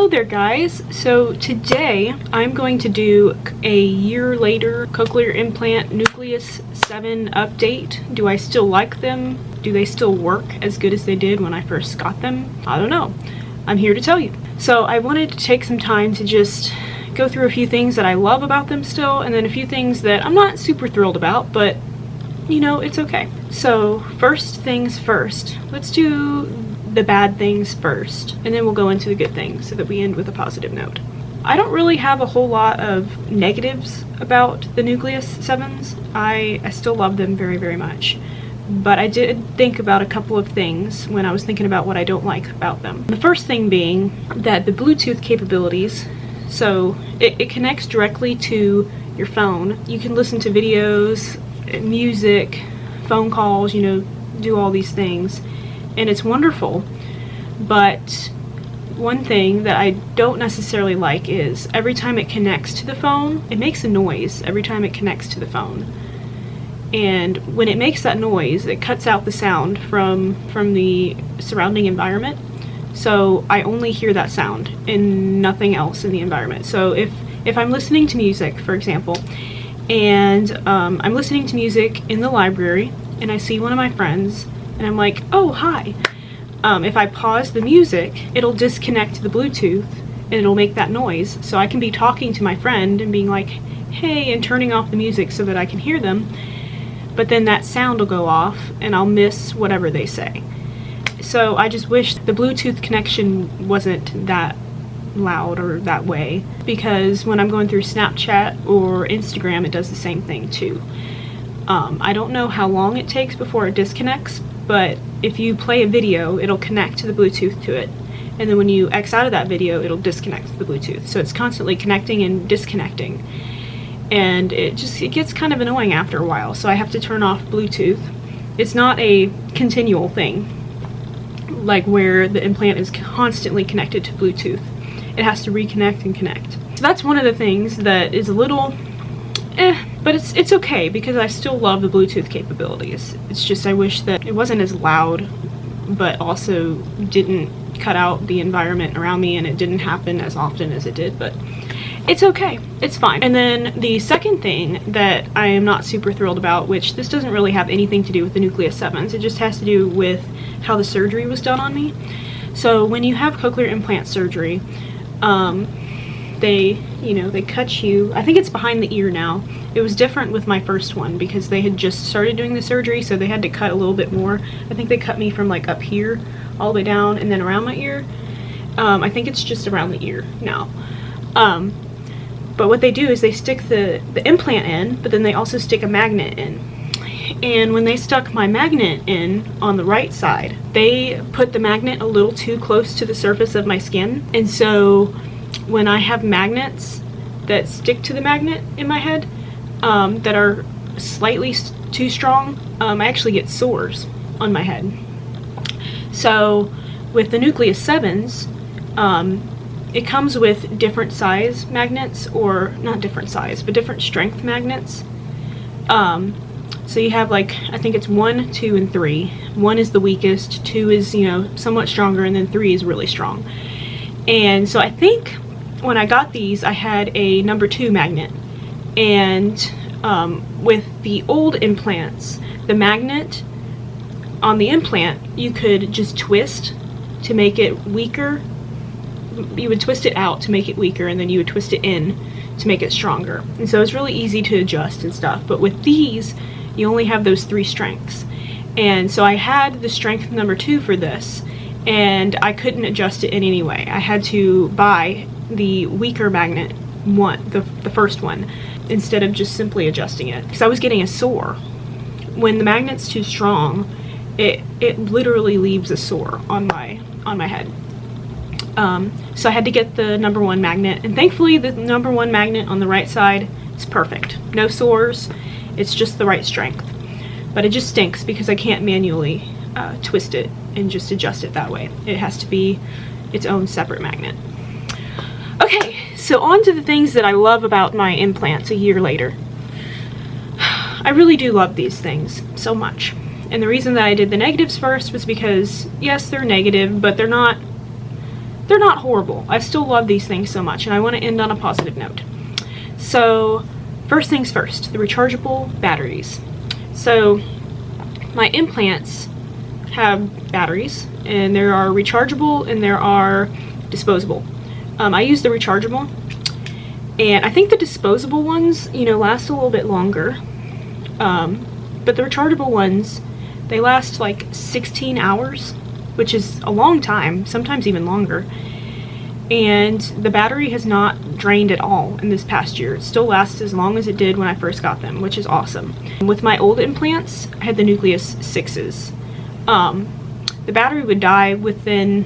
Hello there guys. So today I'm going to do a year later Cochlear Implant Nucleus 7 update. Do I still like them? Do they still work as good as they did when I first got them? I don't know. I'm here to tell you. So I wanted to take some time to just go through a few things that I love about them still, and then a few things that I'm not super thrilled about, but you know, it's okay. So first things first, let's do the bad things first, and then we'll go into the good things so that we end with a positive note. I don't really have a whole lot of negatives about the Nucleus 7s. I still love them very, very much. But I did think about a couple of things when I was thinking about what I don't like about them. The first thing being that the Bluetooth capabilities, so it connects directly to your phone. You can listen to videos, music, phone calls, you know, do all these things. And it's wonderful, but one thing that I don't necessarily like is every time it connects to the phone, it makes a noise every time it connects to the phone. And when it makes that noise, it cuts out the sound from the surrounding environment. So I only hear that sound and nothing else in the environment. So if I'm listening to music, for example, and I'm listening to music in the library and I see one of my friends, and I'm like, oh, hi. If I pause the music, it'll disconnect the Bluetooth and it'll make that noise. So I can be talking to my friend and being like, hey, and turning off the music so that I can hear them. But then that sound will go off and I'll miss whatever they say. So I just wish the Bluetooth connection wasn't that loud or that way, because when I'm going through Snapchat or Instagram, it does the same thing too. I don't know how long it takes before it disconnects, but if you play a video, it'll connect to the Bluetooth to it. And then when you X out of that video, it'll disconnect the Bluetooth. So it's constantly connecting and disconnecting. And it gets kind of annoying after a while. So I have to turn off Bluetooth. It's not a continual thing, like where the implant is constantly connected to Bluetooth. It has to reconnect and connect. So that's one of the things that is a little but it's okay because I still love the Bluetooth capabilities. It's just I wish that it wasn't as loud, but also didn't cut out the environment around me, and it didn't happen as often as it did, but it's okay. It's fine. And then the second thing that I am not super thrilled about, which this doesn't really have anything to do with the Nucleus 7s, it just has to do with how the surgery was done on me. So when you have cochlear implant surgery, they cut you, I think it's behind the ear now. It was different with my first one because they had just started doing the surgery, so they had to cut a little bit more. I think they cut me from like up here all the way down and then around my ear. I think it's just around the ear now. But what they do is they stick the implant in, but then they also stick a magnet in. And when they stuck my magnet in on the right side, they put the magnet a little too close to the surface of my skin. And so when I have magnets that stick to the magnet in my head that are slightly too strong, I actually get sores on my head. So with the Nucleus 7s, it comes with different size magnets, or not different size, but different strength magnets. So you have like, I think it's 1, 2, and 3. 1 is the weakest, 2 is, you know, somewhat stronger, and then 3 is really strong. And so I think when I got these, I had a number 2 magnet. And with the old implants, the magnet on the implant, you could just twist to make it weaker. You would twist it out to make it weaker, and then you would twist it in to make it stronger. And so it's really easy to adjust and stuff. But with these, you only have those 3 strengths. And so I had the strength number 2 for this, and I couldn't adjust it in any way. I had to buy the weaker magnet one, the first one, instead of just simply adjusting it, because I was getting a sore. When the magnet's too strong, it literally leaves a sore on my head. So I had to get the number 1 magnet, and thankfully the number 1 magnet on the right side is perfect. No sores, it's just the right strength. But it just stinks because I can't manually twist it and just adjust it that way. It has to be its own separate magnet. Okay, so on to the things that I love about my implants a year later. I really do love these things so much. And the reason that I did the negatives first was because, yes, they're negative, but they're not they're not horrible. I still love these things so much, and I want to end on a positive note. So first things first, the rechargeable batteries. So my implants have batteries, and there are rechargeable and there are disposable. I use the rechargeable, and I think the disposable ones, you know, last a little bit longer. But the rechargeable ones, they last like 16 hours, which is a long time, sometimes even longer. And the battery has not drained at all in this past year. It still lasts as long as it did when I first got them, which is awesome. With my old implants, I had the Nucleus 6s. The battery would die within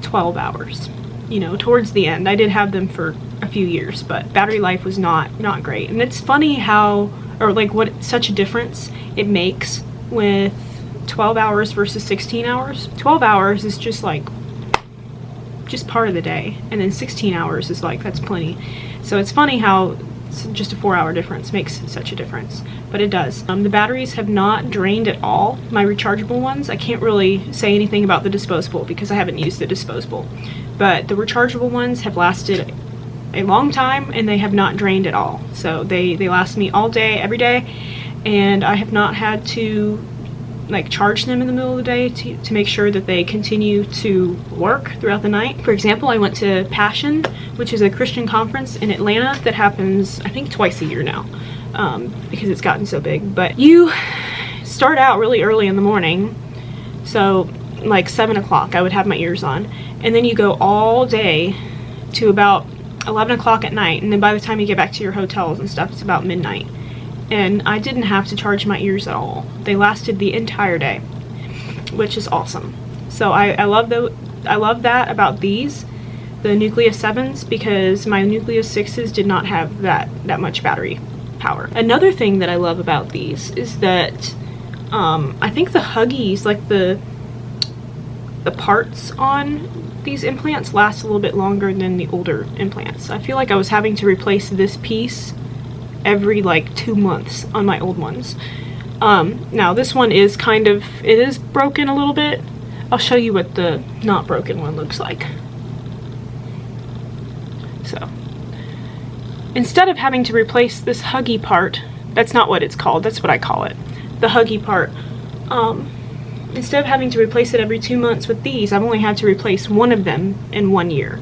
12 hours, you know, towards the end. I did have them for a few years, but battery life was not great. And it's funny how, or like what such a difference it makes with 12 hours versus 16 hours. 12 hours is just like, just part of the day, and then 16 hours is like, that's plenty. So it's funny how just a 4-hour difference makes such a difference, but it does. The batteries have not drained at all, my rechargeable ones. I can't really say anything about the disposable because I haven't used the disposable, but the rechargeable ones have lasted a long time and they have not drained at all. So they last me all day, every day, and I have not had to like charge them in the middle of the day to make sure that they continue to work throughout the night. For example, I went to Passion, which is a Christian conference in Atlanta that happens, I think, twice a year now, because it's gotten so big. But you start out really early in the morning, so like 7 o'clock I would have my ears on, and then you go all day to about 11 o'clock at night, and then by the time you get back to your hotels and stuff, it's about midnight. And I didn't have to charge my ears at all. They lasted the entire day, which is awesome. So I love that about these, the Nucleus 7s, because my Nucleus 6s did not have that much battery power. Another thing that I love about these is that I think the Huggies, like the parts on these implants, last a little bit longer than the older implants. I feel like I was having to replace this piece every like 2 months on my old ones. Now this one is kind of, it is broken a little bit. I'll show you what the not broken one looks like. So instead of having to replace this Huggy part, that's not what it's called, that's what I call it, the Huggy part, instead of having to replace it every 2 months with these, I've only had to replace one of them in 1 year.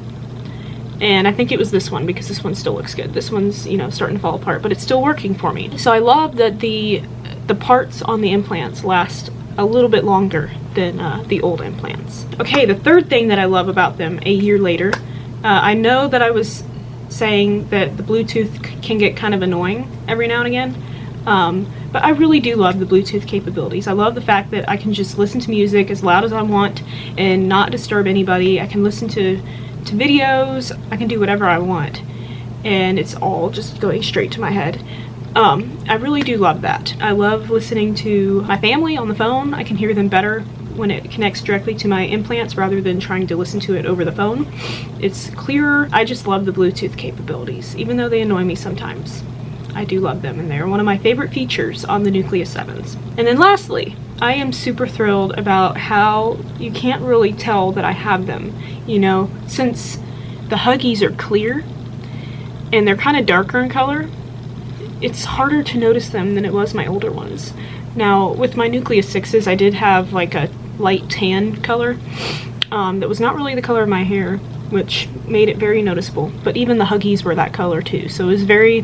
And I think it was this one, because this one still looks good. This one's, you know, starting to fall apart, but it's still working for me. So I love that the parts on the implants last a little bit longer than the old implants. Okay, the third thing that I love about them a year later, I know that I was saying that the Bluetooth can get kind of annoying every now and again, but I really do love the Bluetooth capabilities. I love the fact that I can just listen to music as loud as I want and not disturb anybody. I can listen to videos, I can do whatever I want, and it's all just going straight to my head. I really do love that. I love listening to my family on the phone. I can hear them better when it connects directly to my implants rather than trying to listen to it over the phone. It's clearer. I just love the Bluetooth capabilities, even though they annoy me sometimes. I do love them, and they're one of my favorite features on the Nucleus 7s. And then lastly, I am super thrilled about how you can't really tell that I have them. You know, since the Huggies are clear and they're kind of darker in color, it's harder to notice them than it was my older ones. Now, with my Nucleus 6s, I did have like a light tan color that was not really the color of my hair, which made it very noticeable. But even the Huggies were that color too, so it was very,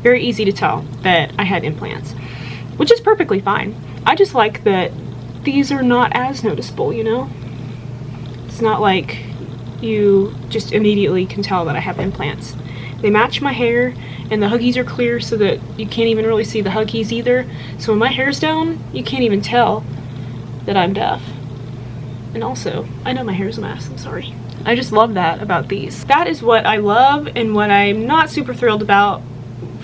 very easy to tell that I had implants, which is perfectly fine. I just like that these are not as noticeable, you know? It's not like you just immediately can tell that I have implants. They match my hair, and the Huggies are clear so that you can't even really see the Huggies either. So when my hair's down, you can't even tell that I'm deaf. And also, I know my hair's a mess, I'm sorry. I just love that about these. That is what I love and what I'm not super thrilled about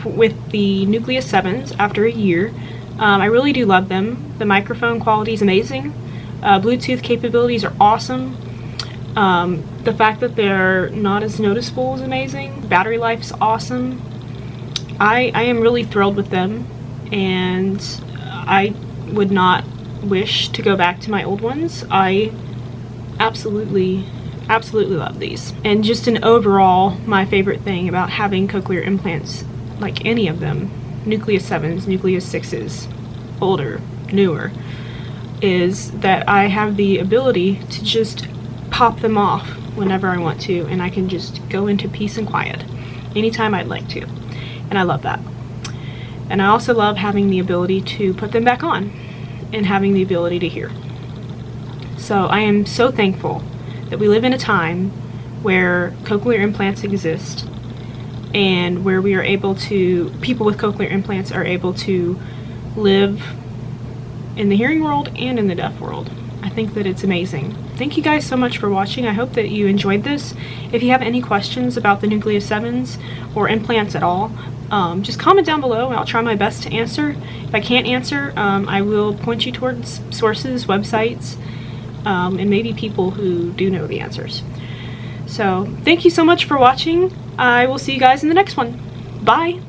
with the Nucleus 7s after a year. I really do love them. The microphone quality is amazing. Bluetooth capabilities are awesome. The fact that they're not as noticeable is amazing. Battery life's awesome. I am really thrilled with them, and I would not wish to go back to my old ones. I absolutely Absolutely love these. And just an overall, my favorite thing about having cochlear implants, like any of them, Nucleus 7s, Nucleus 6s, older, newer, is that I have the ability to just pop them off whenever I want to, and I can just go into peace and quiet anytime I'd like to. And I love that. And I also love having the ability to put them back on and having the ability to hear. So I am so thankful that we live in a time where cochlear implants exist and where we are able to, people with cochlear implants are able to live in the hearing world and in the deaf world. I think that it's amazing. Thank you guys so much for watching. I hope that you enjoyed this. If you have any questions about the Nucleus 7s or implants at all, just comment down below and I'll try my best to answer. If I can't answer, I will point you towards sources, websites, and maybe people who do know the answers. So thank you so much for watching. I will see you guys in the next one. Bye!